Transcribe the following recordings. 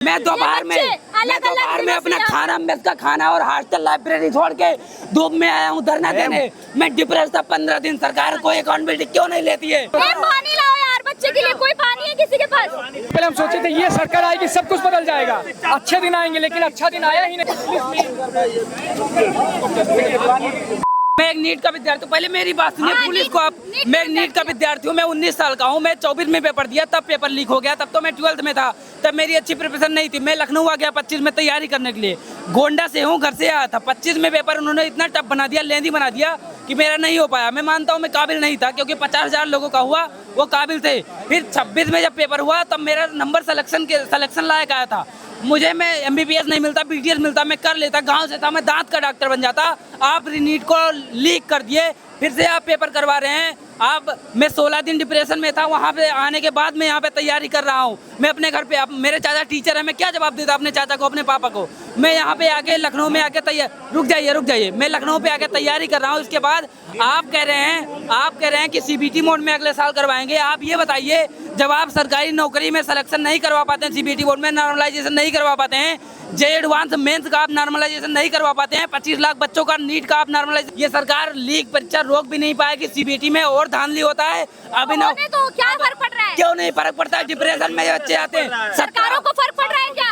मैं दोपहर में अपना खाना मेस का खाना और हॉस्टल लाइब्रेरी छोड़ के धूप में आया हूँ धरना देने। मैं डिप्रेस था 15 दिन। सरकार कोई अकाउंटेबिलिटी क्यों नहीं लेती है? पानी लाओ यार, बच्चे के लिए कोई पानी है किसी के पास? पहले हम सोचे थे ये सरकार आएगी सब कुछ बदल जाएगा, अच्छे दिन आएंगे, लेकिन अच्छा दिन आया ही नहीं। मैं एक नीट का विद्यार्थी हूँ। पहले मेरी बात सुनिए पुलिस को आप। मैं नीट का विद्यार्थी हूँ। मैं 19 साल का हूँ। मैं 24 में पेपर दिया, तब पेपर लीक हो गया। तब तो मैं 12th में था। तब मेरी अच्छी प्रिपरेशन नहीं थी। मैं लखनऊ आ गया 25 में तैयारी करने के लिए। गोंडा से हूँ, घर से आया था। 25 में पेपर उन्होंने इतना टफ बना दिया, लेंदी बना दिया कि मेरा नहीं हो पाया। मैं मानता हूँ मैं काबिल नहीं था, क्योंकि 50,000 लोगों का हुआ, वो काबिल थे। फिर 26 में जब पेपर हुआ तब मेरा नंबर सलेक्शन लायक आया था। मुझे मैं MBBS नहीं मिलता, BTS मिलता, मैं कर लेता। गांव से था, मैं दांत का डॉक्टर बन जाता। आप नीट को लीक कर दिए, फिर से आप पेपर करवा रहे हैं। मैं 16 दिन डिप्रेशन में था। वहाँ पे आने के बाद मैं यहाँ पे तैयारी कर रहा हूँ। मैं अपने घर पे, मेरे चाचा टीचर है, मैं क्या जवाब देता अपने चाचा को, अपने पापा को? मैं यहाँ पे आके लखनऊ में आके रुक जाइए, मैं लखनऊ पे आके तैयारी कर रहा हूँ। इसके बाद आप कह रहे हैं कि CBT मोड में अगले साल करवाएंगे। आप ये बताइए, जब आप सरकारी नौकरी में सिलेक्शन नहीं करवा पाते हैं, CBT बोर्ड में नॉर्मलाइजेशन नहीं करवा पाते हैं, JEE एडवांस मेंस का आप नॉर्मलाइजेशन नहीं करवा पाते हैं, 25 लाख बच्चों का नीट का आप नॉर्मलाइजेशन, ये सरकार लीक परीक्षा रोक भी नहीं पाएगी। CBT में और धांधली होता है। अभिनव तो क्या फर्क पड़ रहा है? क्यों नहीं फर्क पड़ता है? डिप्रेशन में बच्चे आते हैं। सरकारों को फर्क पड़ रहा है क्या?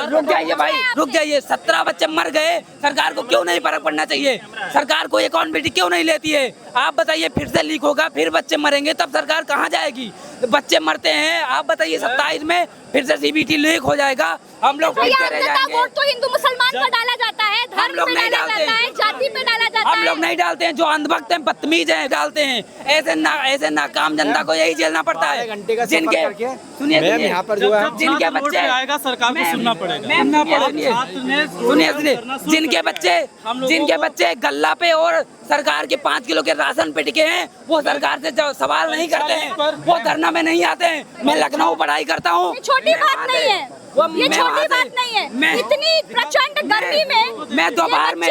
रुक जाइए भाई, रुक जाइए। 17 बच्चे मर गए, सरकार को क्यों नहीं फर्क पड़ना चाहिए? सरकार कोई अकाउंटेबिलिटी क्यों नहीं लेती है? आप बताइए, फिर से लीक होगा, फिर बच्चे मरेंगे, तब सरकार कहाँ जाएगी? बच्चे मरते हैं। आप बताइए 27 में फिर से CBT लीक हो जाएगा, हम लोग फिर से रह जाएंगे। वोट तो हिंदू मुसलमान पर डाला जाता है, धर्म पे डाला जाता है, जाति पे डाला जाता है। हम लोग नहीं डालते हैं। जो अंधभक्त हैं, बदतमीज हैं, डालते हैं। ऐसे नाकाम जनता को यही झेलना पड़ता है। जिनके सुनिए यहाँ पर जो है, जिनके बच्चे आएगा सरकार को सुनना पड़ेगा। सुनिए, जिनके बच्चे गल्ला पे और सरकार के 5 किलो के राशन पे टिके हैं, वो सरकार से सवाल नहीं करते हैं, वो धरना में नहीं आते हैं। मैं लखनऊ पढ़ाई करता हूँ। छोटी बात नहीं है, ये छोटी बात नहीं है। इतनी प्रचंड गर्मी में मैं दोपहर में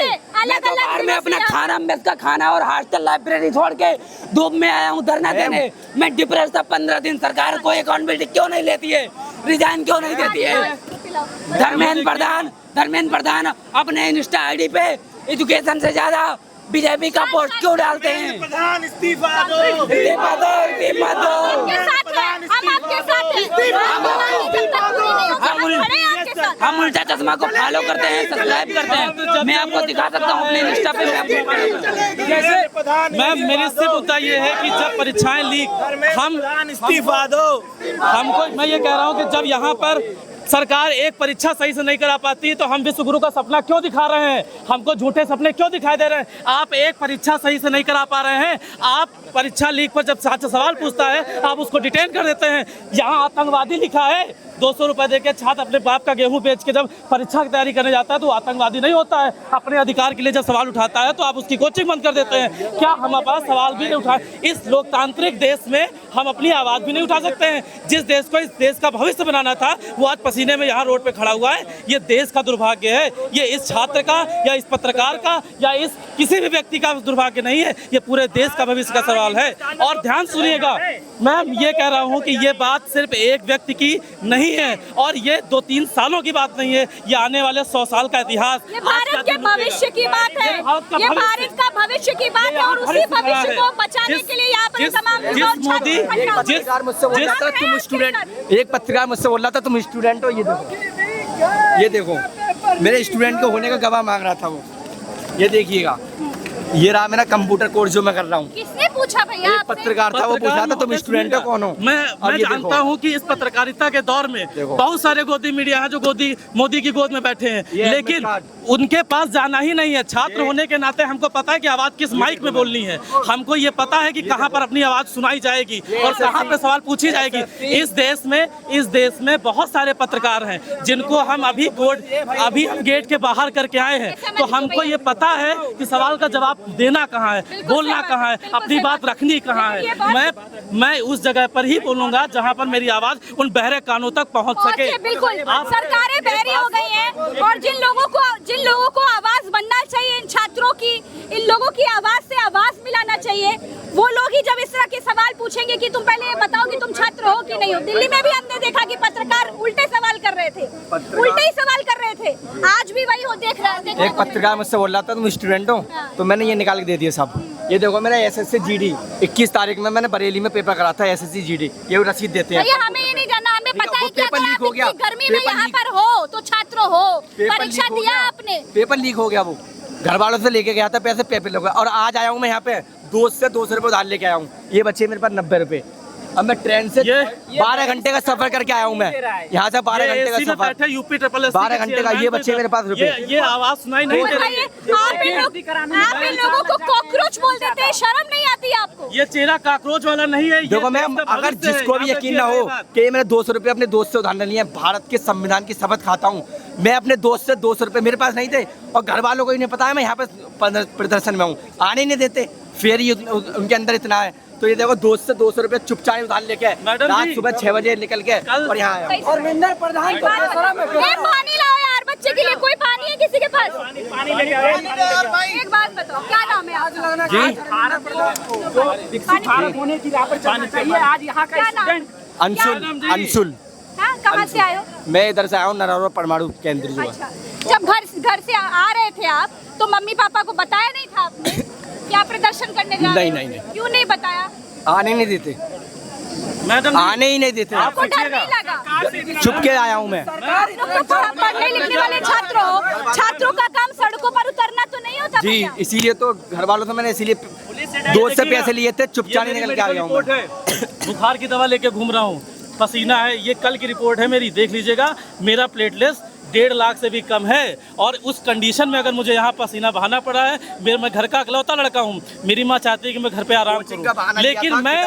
अपना खाना मेस का खाना और हॉस्टल लाइब्रेरी छोड़ के धूप में आया हूँ धरना देने। मैं डिप्रेस था 15 दिन। सरकार कोई अकाउंटेबिलिटी क्यों नहीं लेती है? रिजाइन क्यों नहीं देती है? धर्मेंद्र प्रधान अपने इंस्टा ID पे एजुकेशन से ज्यादा BJP का पोस्ट क्यों डालते हैं? प्रधान इस्तीफा दो, इस्तीफा दो, इस्तीफा दो। हम उल्टा चश्मा को फॉलो करते हैं, सब्सक्राइब करते हैं। मैं आपको दिखा सकता हूँ अपने इंस्टा पे। मैम, मेरी सिर्फ मुद्दा ये है कि जब परीक्षाएं लीक, हम इस्तीफा दो। हमको, मैं ये कह रहा हूँ कि जब यहाँ पर सरकार एक परीक्षा सही से नहीं करा पाती, तो हम विश्व गुरु का सपना क्यों दिखा रहे हैं? हमको झूठे सपने क्यों दिखाई दे रहे हैं? आप एक परीक्षा सही से नहीं करा पा रहे हैं। आप परीक्षा लीक पर जब छात्र सवाल पूछता है, आप उसको डिटेन कर देते हैं। यहाँ आतंकवादी लिखा है। 200 रुपए देके छात्र अपने बाप का गेहूं बेच के जब परीक्षा की तैयारी करने जाता है तो आतंकवादी नहीं होता है। अपने अधिकार के लिए जब सवाल उठाता है तो आप उसकी कोचिंग बंद कर देते हैं। क्या हमारे पास सवाल भी नहीं उठाए? इस लोकतांत्रिक देश में हम अपनी आवाज़ भी नहीं उठा सकते हैं? जिस देश को इस देश का भविष्य बनाना था, वो आज पसीने में यहाँ रोड पे खड़ा हुआ है। ये देश का दुर्भाग्य है। ये इस छात्र का या इस पत्रकार का या इस किसी भी व्यक्ति का दुर्भाग्य नहीं है, ये पूरे देश का भविष्य का सवाल है। और ध्यान सुनिएगा, मैं ये कह रहा हूँ कि ये बात सिर्फ एक व्यक्ति की नहीं है, और ये 2-3 सालों की बात नहीं है, ये आने वाले 100 साल का इतिहास। ये भारत के भविष्य की बात है, ये भारत का भविष्य की बात है, और उसी भविष्य को बचाने के लिए यहाँ पर तमाम तुम स्टूडेंट, एक पत्रकार मुझसे बोल रहा था तुम स्टूडेंट हो। ये देखो मेरे स्टूडेंट को होने का गवाह मांग रहा था वो। ये देखिएगा, ये रहा मेरा कंप्यूटर कोर्स जो मैं कर रहा हूँ। किसने पूछा भैया? एक पत्रकार था, वो पूछा था तुम स्टूडेंट हो, कौन हो? मैं जानता हूँ कि इस पत्रकारिता के दौर में बहुत सारे गोदी मीडिया हैं जो मोदी की गोद में बैठे हैं, लेकिन उनके पास जाना ही नहीं है। छात्र होने के नाते हमको पता है कि आवाज किस माइक में बोलनी है। हमको ये पता है कि कहाँ पर अपनी आवाज सुनाई जाएगी और कहाँ पर सवाल पूछी जाएगी। इस देश में बहुत सारे पत्रकार हैं जिनको हम अभी हम गेट के बाहर करके आए हैं, तो हमको ये पता है कि सवाल का जवाब देना कहाँ है, बोलना कहाँ है, अपनी बात रखनी कहाँ है। मैं उस जगह पर ही बोलूंगा जहाँ पर मेरी आवाज उन बहरे कानों तक पहुँच सके। बिल्कुल, सरकारें बहरी हो गई हैं, और जिन लोगों को आवाज बनना चाहिए, इन छात्रों की, इन लोगों की आवाज से आवाज मिलाना चाहिए, वो लोग ही जब इस तरह के सवाल पूछेंगे कि तुम पहले ये बताओ कि तुम छात्र हो कि नहीं हो। दिल्ली में भी हमने देखा कि पत्रकार उल्टे सवाल कर रहे हैं। रहे थे, उल्टे ही सवाल कर रहे थे। आज भी वही हो, देख रहे हैं। एक पत्रकार मुझसे बोल रहा था तुम स्टूडेंट हो, तो मैंने ये निकाल के दे दिया सब। ये देखो मेरा SSC GD 21 तारीख में मैंने बरेली में पेपर करा था, SSC GD, ये रसीद देते हैं। भैया हमें ये नहीं जानना, हमें पता है कि पेपर अगर लीक आप हो गया, इतनी गर्मी में पेपर यहाँ लीक- पर हो तो छात्र हो, पेपर परीक्षा लीक हो दिया गया। आपने। पेपर लीक हो गया, वो घर वालों से लेके गया था पैसे, पेपर लीक हो गया। और आज आया हूँ मैं यहाँ पे, दोस्त से 200 रुपये उधार लेके आया हूँ। ये बच्चे मेरे पास 90 रुपये। अब मैं ट्रेन से 12 घंटे का सफर करके आया हूँ मैं यहाँ से, 12 घंटे का सफर, यूपी ट्रिपल 12 घंटे का। ये बच्चे मेरे पास रुपए, ये आवाज सुनाई नहीं दे रही। आप इन लोगों को कॉकरोच बोल देते हैं, शर्म नहीं आती आपको? ये चेहरा काकरोच वाला नहीं है। देखो मैम, अगर जिसको भी यकीन ना हो कि ये मैंने 200 रुपये अपने दोस्त से उधार लिए, भारत के संविधान की शपथ खाता हूँ, मैं अपने दोस्त से 200 रुपये मेरे पास नहीं थे, और घर वालों को ही नहीं पता है मैं यहाँ पे प्रदर्शन में हूँ, आने नहीं देते, फिर ये उनके अंदर इतना है। तो ये देखो, दोस्त से 200 रुपये चुपचाप उधार लेके रात सुबह 6 बजे निकल के और यहाँ आया। और मिंदर प्रधान को पानी लाओ यार, बच्चे के लिए कोई पानी है किसी के पास? एक बात बताओ, क्या नाम है आपका? भारत होने की राह पर चलना चाहिए। आज यहाँ का क्या नाम? स्टूडेंट अंशुल, हाँ, कहाँ से आए हो? मैं इधर से आया हूँ, नरौरा परमाणु केंद्र जो है। अच्छा, जब घर से आ रहे थे आप, तो मम्मी पापा को बताया नहीं था आपने कि आप प्रदर्शन करने जा रहे हो? नहीं। क्यों नहीं बताया? आने नहीं देते मैडम, आने ही नहीं देते। आपको डर नहीं लगा? छुप के आया हूँ मैं। पढ़ने लिखने वाले छात्रों का काम सड़कों पर उतरना तो नहीं होता जी, भैया? इसीलिए तो घर वालों से मैंने इसीलिए दोस्त से पैसे लिए थे, चुपचाप निकल के आ गया हूँ। बुखार की दवा लेके घूम रहा हूँ, पसीना है। ये कल की रिपोर्ट है मेरी, देख लीजिएगा। मेरा प्लेटलेस 1.5 लाख से भी कम है, और उस कंडीशन में अगर मुझे यहाँ पसीना बहाना पड़ा है, मैं घर का इकलौता लड़का हूँ, मेरी माँ चाहती है कि मैं घर पे आराम करूँ, लेकिन मैं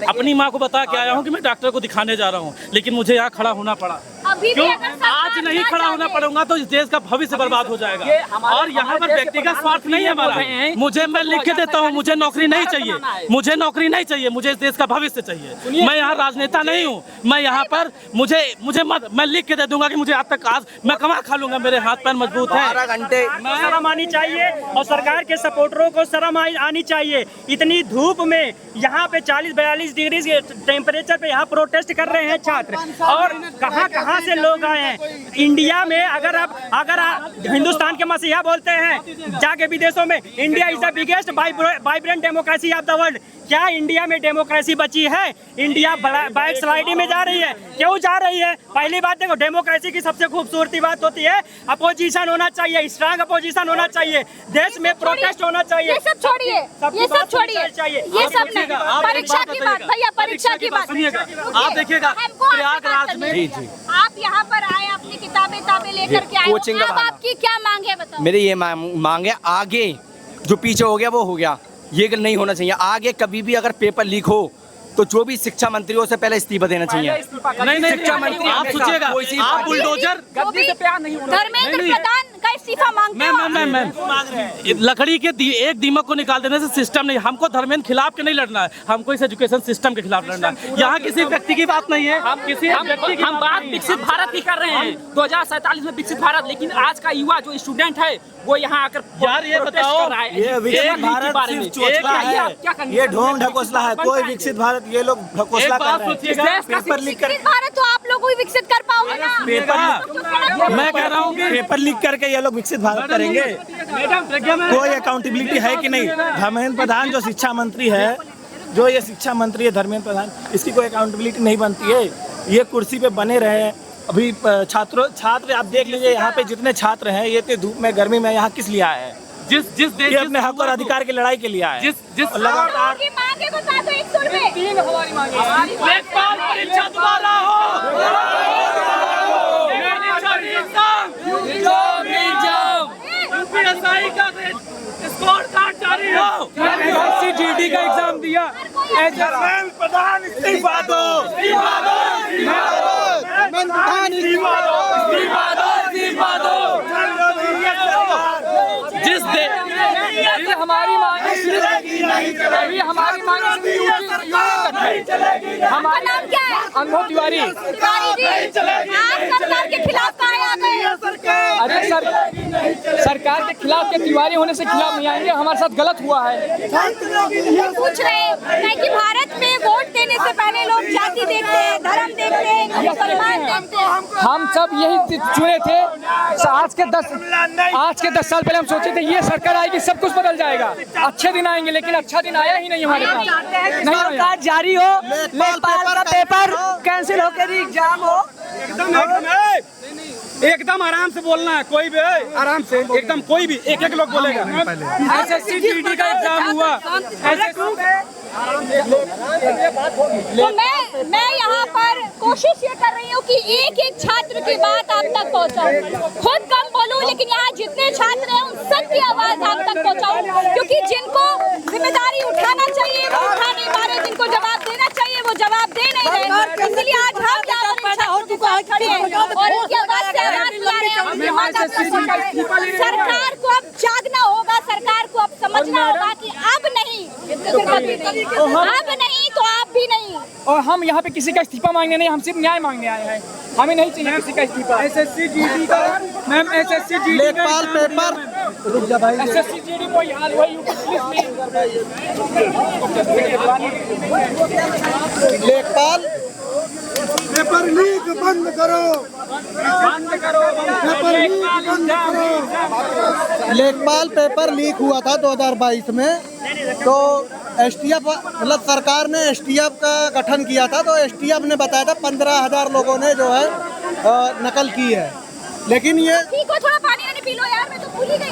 अपनी माँ को बता के आया हूँ कि मैं डॉक्टर को दिखाने जा रहा हूँ, लेकिन मुझे यहाँ खड़ा होना पड़ा। अभी भी क्यों? अगर सरकार आज नहीं ना खड़ा होना चाहे- पड़ूंगा तो इस देश का भविष्य बर्बाद हो जाएगा। और यहाँ पर व्यक्तिगत स्वार्थ नहीं है हमारा। मुझे, मैं लिख के देता हूँ, मुझे नौकरी नहीं चाहिए, मुझे नौकरी नहीं चाहिए, मुझे इस देश का भविष्य चाहिए। मैं यहाँ राजनेता नहीं हूँ, मैं यहाँ पर मुझे मत, मैं लिख के दे दूंगा कि मुझे आज मैं कमा खा लूंगा, मेरे हाथ पैर मजबूत है। 12 घंटे शर्म आनी चाहिए, और सरकार के सपोर्टरों को शर्म आनी चाहिए। इतनी धूप में यहाँ पे 40-42 डिग्री के टेम्परेचर पे यहाँ प्रोटेस्ट कर रहे हैं छात्र, और कहाँ से लोग आए हैं। इंडिया में अगर आप हिंदुस्तान के मसीहा बोलते हैं जाके विदेशों में, India is the biggest vibrant democracy of the world, क्या इंडिया में डेमोक्रेसी बची है? इंडिया बैक स्लाइडिंग में जा रही है। क्यों जा रही है? पहली बात देखो, डेमोक्रेसी की सबसे खूबसूरती बात होती है अपोजिशन होना चाहिए, स्ट्रांग अपोजिशन होना चाहिए, देश में प्रोटेस्ट होना चाहिए। ये सब छोड़िए, ये सब छोड़िए, ये सब नहीं। परीक्षा की बात भैया, परीक्षा की बात। आप देखिएगा, प्रयागराज में आप यहाँ पर आए, अपनी किताबें लेकर के आए, कोचिंग का अब बहाना। आपकी क्या मांग है बताओ? मेरी ये मांग है, आगे जो पीछे हो गया वो हो गया, ये नहीं होना चाहिए। आगे कभी भी अगर पेपर लीक हो तो जो भी शिक्षा मंत्री हो, उससे पहले इस्तीफा देना चाहिए। नहीं, शिक्षा मंत्री आप सोचिएगा, आप बुलडोजर गद्दी से प्यार नहीं होना। धर्मेंद्र प्रधान का इस्तीफा मांगते हो? मैम, लकड़ी के एक दीमक को निकाल देने से सिस्टम नहीं, हमको धर्मेंद्र खिलाफ के नहीं लड़ना है, हमको इस एजुकेशन सिस्टम के खिलाफ लड़ना है। यहाँ किसी व्यक्ति की बात नहीं है, हम बात विकसित भारत की कर रहे हैं, 2047 में विकसित भारत, लेकिन आज का युवा जो स्टूडेंट है वो यहाँ आकर यार ये बताओ, ये विकसित भारत सिर्फ चोचला है, ये ढोंग ढकोसला है, कोई विकसित भारत ये लोग ढकोसला कर रहे हैं। पेपर लीक कर, विकसित भारत तो आप लोग भी विकसित कर पाओगे ना? मैं कह रहा हूँ कि पेपर लीक करके ये लोग विकसित भारत करेंगे। कोई अकाउंटेबिलिटी है कि नहीं? धर्मेंद्र प्रधान जो शिक्षा मंत्री है, जो ये शिक्षा मंत्री है धर्मेंद्र प्रधान, इसकी कोई अकाउंटेबिलिटी नहीं बनती है। ये कुर्सी पे बने रहे। अभी छात्र आप देख लीजिए, यहाँ पे जितने छात्र हैं, ये इतनी धूप में गर्मी में यहाँ किस लिए आए हैं? जिस देश ये अपने हक और अधिकार की लड़ाई के लिए आए हैं। जिस लगातार की मांग है बता दो 100 रुपए। हमारी मांग है। लेखपाल परीक्षा दोबारा हो, यूपीएससी का स्कोर कार्ड जारी हो। SSC GD का एग्जाम दिया, धर्मेंद्र प्रधान इस्तीफा दो, इस्तीफा दो, धर्मेंद्र प्रधान इस्तीफा दो, इस्तीफा दो, इस्तीफा दो। जिस दे ये हमारी मांग है, ये हमारी मांग है। आपका नाम क्या है? अनुभव तिवारी। तिवारी जी, आप सरकार के खिलाफ कहाँ आ गए? अरे सर सरकार के खिलाफ के तिवारी होने से खिलाफ नहीं आएंगे। हमारे साथ गलत हुआ है। पूछ रहे हैं कि भारत में वोट देने से पहले लोग जाति देखते हैं, धर्म देखते हैं, मुसलमान देखते हैं। हम सब यही चुने थे। आज के 10 साल पहले हम सोचे थे ये सरकार आएगी सब कुछ बदल जाएगा, अच्छे दिन आएंगे, लेकिन अच्छा दिन आया ही नहीं हमारे पास। सरकार जारी हो, लेखपाल का पेपर कैंसिल होकर एग्जाम हो। एकदम आराम से बोलना है, कोई भी आराम से, एकदम कोई भी एक लोग बोलेगा। एसएससी जीडी का एग्जाम हुआ, तो मैं यहाँ पर कोशिश ये कर रही हूँ कि एक एक छात्र की बात आप तक पहुँचाऊँ। खुद कम बोलूँ, लेकिन यहाँ जितने छात्र हैं उन सब की आवाज़ आप तक पहुँचाऊँ, क्योंकि जिनको जिम्मेदारी उठाना चाहिए वो उठा नहीं पा रहे, जिनको जवाब देना चाहिए वो जवाब दे नहीं रहे। इसलिए आज हम खड़े हैं और इनकी आवाज़ से आवाज़ बुला रहे हैं, उनकी बात आप तक पहुँचा रहे हैं। सरकार को अब जागना होगा, सरकार को अब समझना होगा कि अब नहीं तो आप भी नहीं। और हम यहाँ पे किसी का इस्तीफा मांगने नहीं, हम सिर्फ न्याय मांगने आए हैं। हमें नहीं चाहिए किसी का इस्तीफा। एसएससी जीडी का मैम, एसएससी जीडी लेखपाल पेपर, रुक जा भाई, एसएससी जीडी वही हाल वही लेखपाल पेपर लीक बंद करो, पेपर लीक बंद करो। लेखपाल पेपर लीक हुआ था 2022 में, तो एसटीएफ मतलब सरकार ने एसटीएफ का गठन किया था, तो एसटीएफ ने बताया था 15,000 लोगों ने जो है नकल की है। लेकिन ये ठीक हो, थोड़ा पानी वानी पी लो यार, मैं तो भूल ही गई।